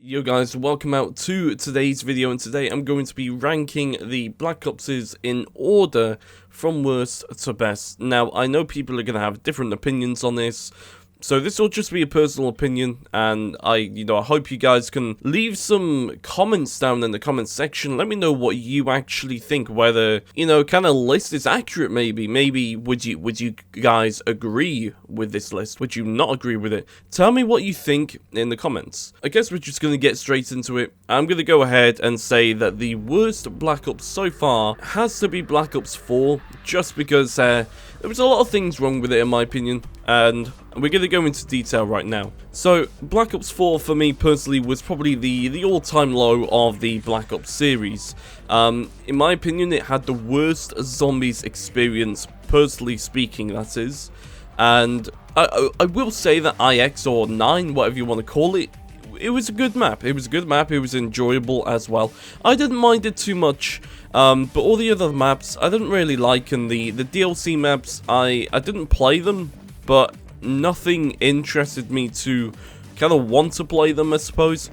Yo guys, welcome out to today's video, and today I'm going to be ranking the Black Opses in order from worst to best. Now, I know people are going to have different opinions on this, so this will just be a personal opinion, and I hope you guys can leave some comments down in the comment section. Let me know what you actually think, whether, kind of list is accurate maybe. Maybe would you guys agree with this list? Would you not agree with it? Tell me what you think in the comments. I guess we're just going to get straight into it. I'm going to go ahead and say that the worst Black Ops so far has to be Black Ops 4, just because there was a lot of things wrong with it in my opinion, and we're going to go into detail right now. So, Black Ops 4 for me personally was probably the all-time low of the Black Ops series. In my opinion, it had the worst zombies experience, personally speaking, that is. And I will say that IX or 9, whatever you want to call it, it was a good map. It was a good map. It was enjoyable as well. I didn't mind it too much, but all the other maps I didn't really like, and the DLC maps I didn't play them, but nothing interested me to kind of want to play them, I suppose.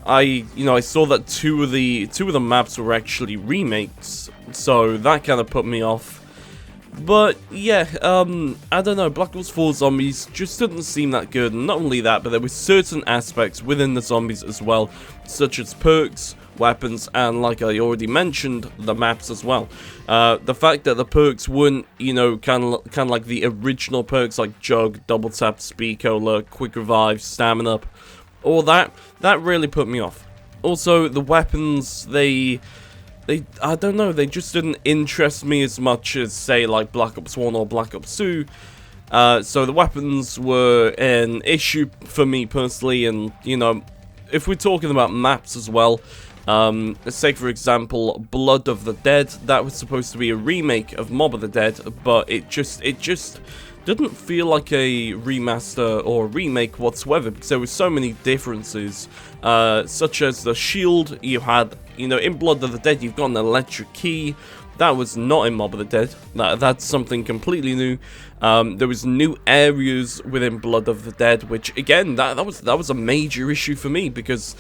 I saw that two of the maps were actually remakes, so that kind of put me off. But yeah, I don't know, Black Ops 4 zombies just didn't seem that good, and not only that, but there were certain aspects within the zombies as well, such as perks, weapons, and like I already mentioned, the maps as well. The fact that the perks weren't, kind of like the original perks like Jug, Double Tap, Speed Cola, Quick Revive, Stamina Up, all that really put me off. Also, the weapons, I don't know, they just didn't interest me as much as, say, like Black Ops 1 or Black Ops 2. So the weapons were an issue for me personally, and, if we're talking about maps as well, let's say, for example, Blood of the Dead. That was supposed to be a remake of Mob of the Dead, but it just didn't feel like a remaster or remake whatsoever, because there were so many differences, such as the shield. You had, in Blood of the Dead, you've got an electric key. That was not in Mob of the Dead. That's something completely new. There was new areas within Blood of the Dead, which, again, that was a major issue for me, because,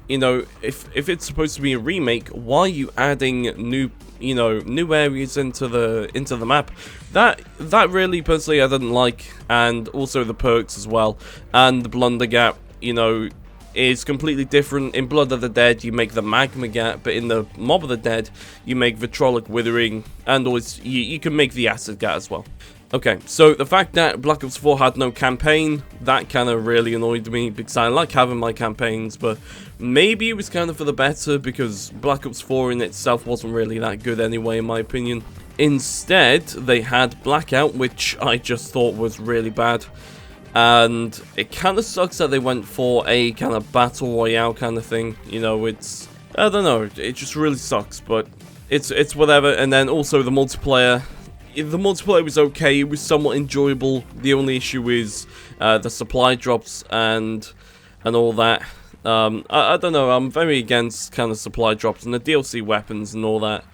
if it's supposed to be a remake, why are you adding new areas into the map? That really, personally, I didn't like. And also the perks as well, and the Blunder Gap, is completely different. In Blood of the Dead, you make the Magma Gap, but in the Mob of the Dead, you make Vitrolic Withering, and always you can make the Acid Gap as well. Okay, so the fact that Black Ops 4 had no campaign, that kind of really annoyed me, because I like having my campaigns, but maybe it was kind of for the better, because Black Ops 4 in itself wasn't really that good anyway, in my opinion. Instead, they had Blackout, which I just thought was really bad, and it kind of sucks that they went for a kind of Battle Royale kind of thing. It's, I don't know, it just really sucks, but it's whatever. And then also the multiplayer. The multiplayer was okay, it was somewhat enjoyable. The only issue is the supply drops and all that. I don't know, I'm very against kind of supply drops and the DLC weapons and all that.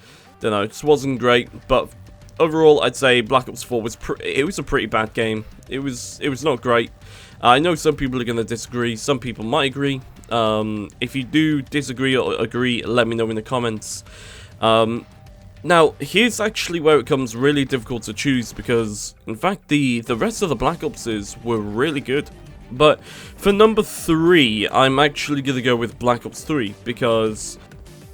Don't know, it just wasn't great, but overall I'd say Black Ops 4 was a pretty bad game. It was not great. I know some people are going to disagree, some people might agree. If you do disagree or agree, let me know in the comments. Now, here's actually where it becomes really difficult to choose, because, in fact, the rest of the Black Opses were really good. But for number 3, I'm actually going to go with Black Ops 3, because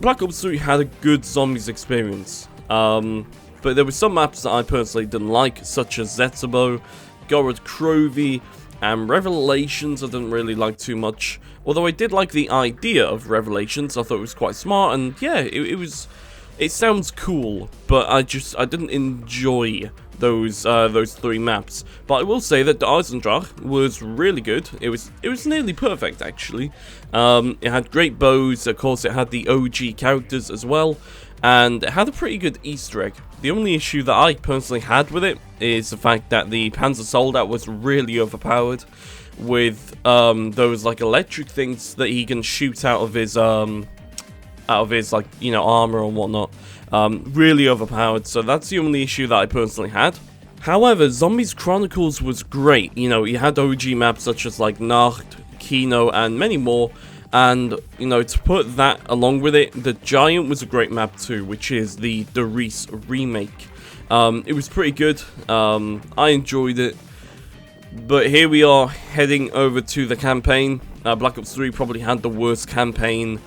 Black Ops 3 had a good zombies experience. But there were some maps that I personally didn't like, such as Zetsubo, Gorod Krovi, and Revelations I didn't really like too much. Although I did like the idea of Revelations, I thought it was quite smart, and yeah, it sounds cool, but I didn't enjoy those 3 maps. But I will say that the Eisendrache was really good. It was nearly perfect, actually. It had great bows. Of course, it had the OG characters as well, and it had a pretty good Easter egg. The only issue that I personally had with it is the fact that the Panzer Soldat was really overpowered, with those like electric things that he can shoot out of his like, armor and whatnot. Really overpowered, so that's the only issue that I personally had. However, Zombies Chronicles was great. You had OG maps such as like Nacht, Kino, and many more. And, you know, to put that along with it, the Giant was a great map too, which is the Reese remake. It was pretty good. I enjoyed it. But here we are heading over to the campaign. Black Ops 3 probably had the worst campaign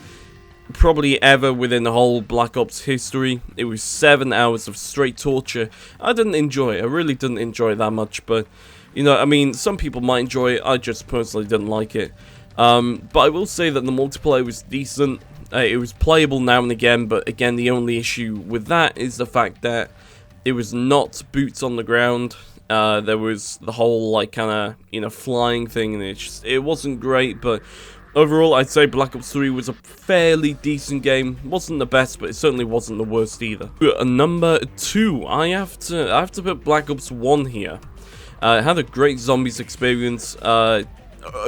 probably ever within the whole Black Ops history. It was 7 hours of straight torture. I didn't enjoy it. I really didn't enjoy it that much. But, you know, I mean, some people might enjoy it. I just personally didn't like it. But I will say that the multiplayer was decent. It was playable now and again, but again, the only issue with that is the fact that it was not boots on the ground. There was the whole, like, kind of, you know, flying thing, and it wasn't great, but overall, I'd say Black Ops 3 was a fairly decent game. Wasn't the best, but it certainly wasn't the worst either. Number 2, I have to put Black Ops 1 here. It had a great zombies experience.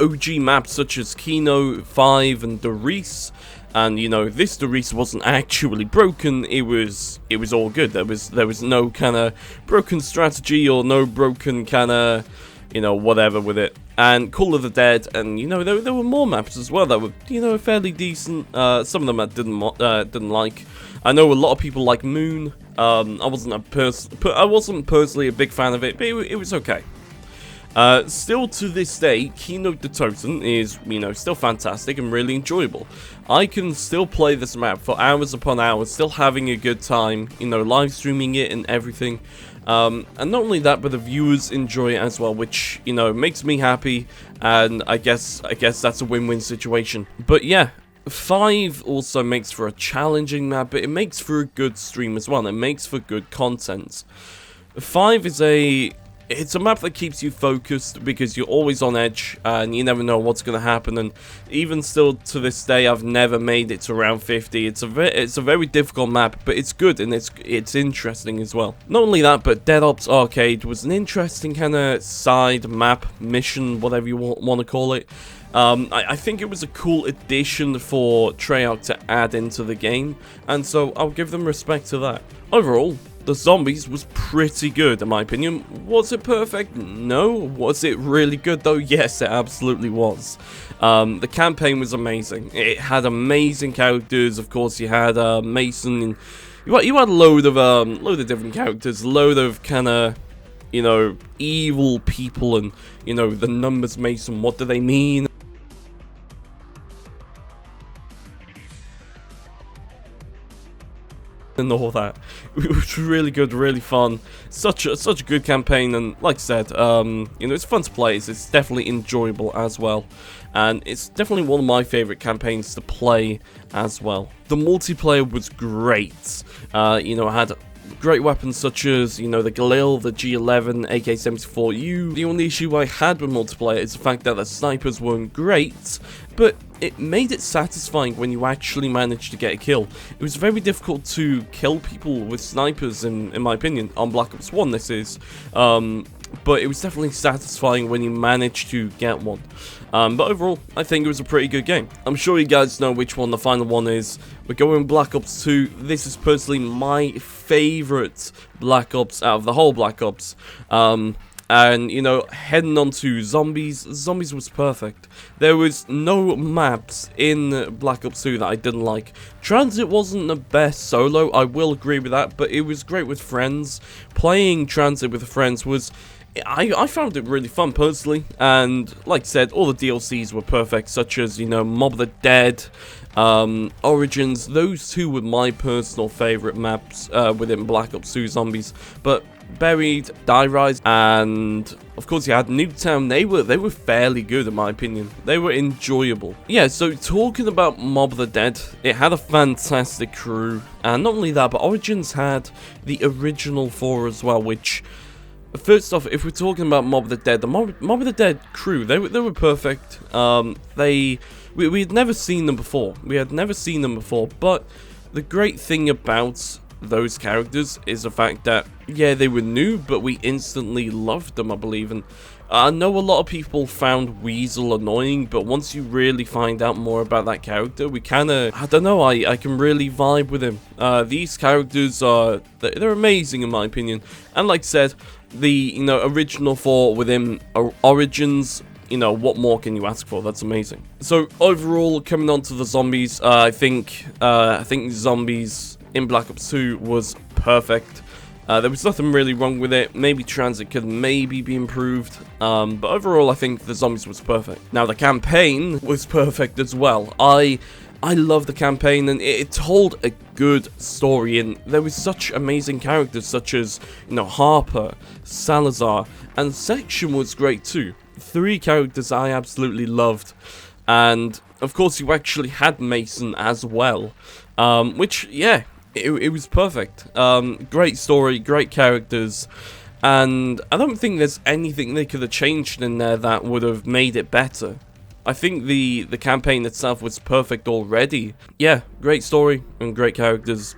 OG maps such as Kino 5 and Reese, and you know, this Reese wasn't actually broken. It was all good. There was no kind of broken strategy or no broken kind of, you know, whatever with it. And Call of the Dead, and you know, there were more maps as well that were, you know, fairly decent. Some of them I didn't like. I know a lot of people like Moon. I wasn't personally a big fan of it, but it was okay. Still to this day, Keynote the Totem is, you know, still fantastic and really enjoyable. I can still play this map for hours upon hours, still having a good time, you know, live streaming it and everything. And not only that, but the viewers enjoy it as well, which, you know, makes me happy, and I guess that's a win-win situation. But yeah, 5 also makes for a challenging map, but it makes for a good stream as well. It makes for good content. 5 is it's a map that keeps you focused because you're always on edge and you never know what's going to happen, and even still to this day I've never made it to round 50. It's a very difficult map, but it's good and it's interesting as well. Not only that, but Dead Ops Arcade was an interesting kind of side map, mission, whatever you want to call it. I think it was a cool addition for Treyarch to add into the game, and so I'll give them respect to that. Overall, the zombies was pretty good in my opinion. Was it perfect? No. Was it really good though? Yes, it absolutely was. The campaign was amazing. It had amazing characters. Of course, you had Mason, and you had a load of different characters, a load of kind of, you know, evil people, and you know, the numbers Mason, what do they mean? And all that. It was really good, really fun. Such a good campaign, and like I said, you know, it's fun to play. It's definitely enjoyable as well, and it's definitely one of my favorite campaigns to play as well. The multiplayer was great. You know, I had great weapons such as, you know, the Galil, the G11, AK-74U. The only issue I had with multiplayer is the fact that the snipers weren't great, but it made it satisfying when you actually managed to get a kill. It was very difficult to kill people with snipers, in my opinion, on Black Ops 1 this is. But it was definitely satisfying when you managed to get one. But overall, I think it was a pretty good game. I'm sure you guys know which one the final one is. We're going Black Ops 2. This is personally my favorite Black Ops out of the whole Black Ops. And, you know, heading on to Zombies. Zombies was perfect. There was no maps in Black Ops 2 that I didn't like. Transit wasn't the best solo, I will agree with that, but it was great with friends. Playing Transit with friends was... I found it really fun personally, and like I said, all the DLCs were perfect, such as, you know, Mob of the Dead, Origins. Those two were my personal favourite maps within Black Ops 2 Zombies, but Buried, Die Rise, and of course you had Nuketown. They were fairly good in my opinion. They were enjoyable. Yeah, so talking about Mob of the Dead, it had a fantastic crew, and not only that, but Origins had the original 4 as well, which... First off, if we're talking about Mob of the Dead, the Mob of the Dead crew, they were perfect. We had never seen them before. But the great thing about those characters is the fact that, yeah, they were new, but we instantly loved them, I believe. And I know a lot of people found Weasel annoying, but once you really find out more about that character, we kind of, I don't know, I can really vibe with him. These characters are, they're amazing in my opinion. And like I said, the, you know, original 4 within Origins, you know, what more can you ask for? That's amazing. So overall, coming on to the zombies, I think zombies in Black Ops 2 was perfect. There was nothing really wrong with it. Maybe transit could maybe be improved, but overall I think the zombies was perfect. Now the campaign was perfect as well. I love the campaign, and it told a good story, and there was such amazing characters such as, you know, Harper, Salazar, and Section was great too. 3 characters I absolutely loved, and of course you actually had Mason as well, which, yeah, it was perfect. Great story, great characters, and I don't think there's anything they could have changed in there that would have made it better. I think the campaign itself was perfect already. Yeah, great story and great characters.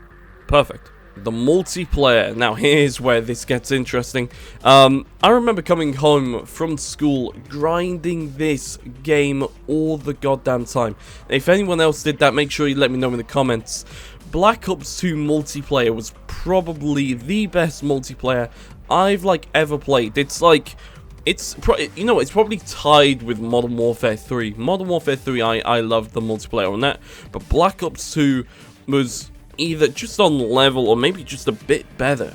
Perfect. The multiplayer. Now here's where this gets interesting. I remember coming home from school grinding this game all the goddamn time. If anyone else did that, make sure you let me know in the comments. Black Ops 2 multiplayer was probably the best multiplayer I've ever played. It's like, it's probably tied with Modern Warfare 3. Modern Warfare 3, I loved the multiplayer on that, but Black Ops 2 was either just on level or maybe just a bit better.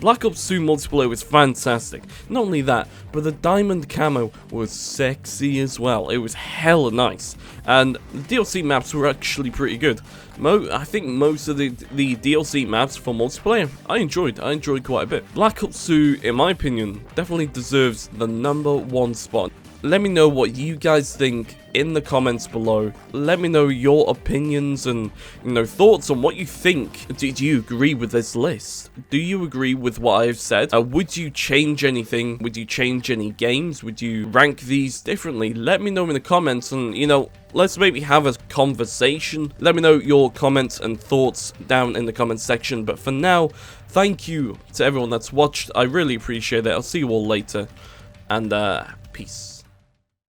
Black Ops 2 multiplayer was fantastic. Not only that, but the diamond camo was sexy as well. It was hella nice. And the DLC maps were actually pretty good. I think most of the DLC maps for multiplayer, I enjoyed quite a bit. Black Ops 2, in my opinion, definitely deserves the #1 spot. Let me know what you guys think in the comments below. Let me know your opinions and, you know, thoughts on what you think. Do you agree with this list? Do you agree with what I've said? Would you change anything? Would you change any games? Would you rank these differently? Let me know in the comments, and, you know, let's maybe have a conversation. Let me know your comments and thoughts down in the comments section. But for now, thank you to everyone that's watched. I really appreciate it. I'll see you all later, and peace.